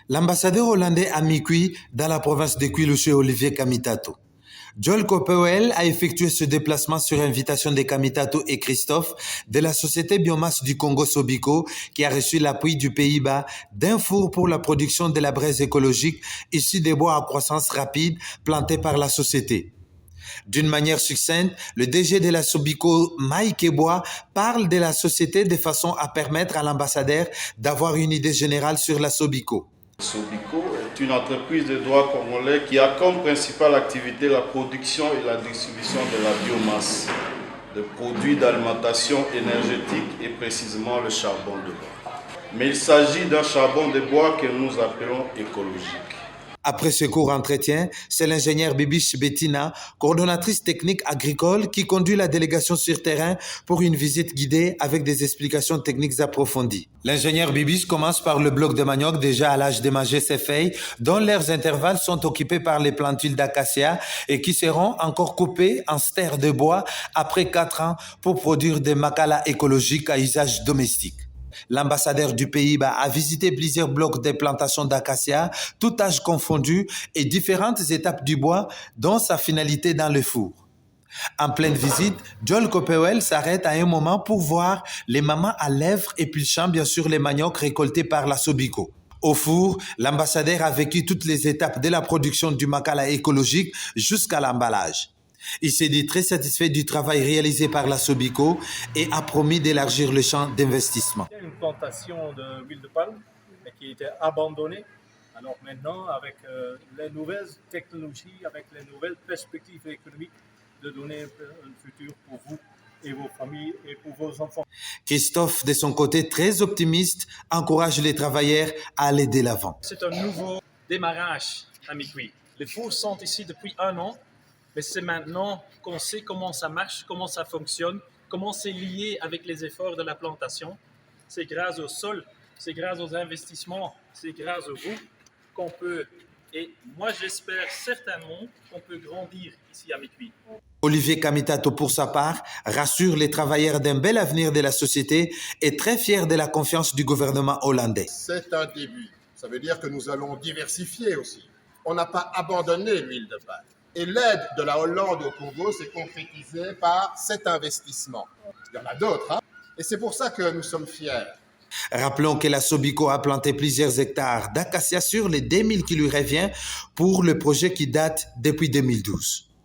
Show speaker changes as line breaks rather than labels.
L'ambassadeur hollandais à Mikui, dans la province de Kwilu, chez Olivier Kamitato. Joel Kopewel a effectué ce déplacement sur invitation de Kamitato et Christophe de la société biomasse du Congo Sobico qui a reçu l'appui du Pays-Bas d'un four pour la production de la braise écologique issu des bois à croissance rapide plantés par la société. D'une manière succincte, le DG de la Sobico, Mike Ebois, parle de la société de façon à permettre à l'ambassadeur d'avoir une idée générale sur la Sobico.
Sobico est une entreprise de droit congolais qui a comme principale activité la production et la distribution de la biomasse, de produits d'alimentation énergétique et précisément le charbon de bois. Mais il s'agit d'un charbon de bois que nous appelons écologique.
Après ce court entretien, c'est l'ingénieur Bibiche Bettina, coordonnatrice technique agricole, qui conduit la délégation sur terrain pour une visite guidée avec des explications techniques approfondies. L'ingénieur Bibiche commence par le bloc de manioc déjà à l'âge de manger ses feuilles, dont leurs intervalles sont occupés par les plantules d'acacia et qui seront encore coupées en stères de bois après 4 ans pour produire des makala écologiques à usage domestique. L'ambassadeur du Pays-Bas a visité plusieurs blocs de plantations d'acacia, tout âge confondu, et différentes étapes du bois, dont sa finalité dans le four. En pleine visite, Joel Kopewel s'arrête à un moment pour voir les mamans à lèvres épluchant bien sûr les maniocs récoltés par la Sobico. Au four, l'ambassadeur a vécu toutes les étapes de la production du makala écologique jusqu'à l'emballage. Il s'est dit très satisfait du travail réalisé par la Sobico et a promis d'élargir le champ d'investissement.
Il y a une plantation d'huile de palme qui était abandonnée. Alors maintenant, avec les nouvelles technologies, avec les nouvelles perspectives économiques, de donner un futur pour vous et vos familles et pour vos enfants.
Christophe, de son côté très optimiste, encourage les travailleurs à aller de l'avant.
C'est un nouveau démarrage à Mikui. Les fours sont ici depuis 1 an. Mais c'est maintenant qu'on sait comment ça marche, comment ça fonctionne, comment c'est lié avec les efforts de la plantation. C'est grâce au sol, c'est grâce aux investissements, c'est grâce à vous qu'on peut, et moi j'espère certainement qu'on peut grandir ici à Mikui.
Olivier Kamitato, pour sa part, rassure les travailleurs d'un bel avenir de la société et très fier de la confiance du gouvernement hollandais.
C'est un début. Ça veut dire que nous allons diversifier aussi. On n'a pas abandonné l'huile de palme. Et l'aide de la Hollande au Congo s'est concrétisée par cet investissement. Il y en a d'autres, hein? Et c'est pour ça que nous sommes fiers.
Rappelons que la Sobico a planté plusieurs hectares d'acacia sur les 2000 qui lui revient pour le projet qui date depuis 2012.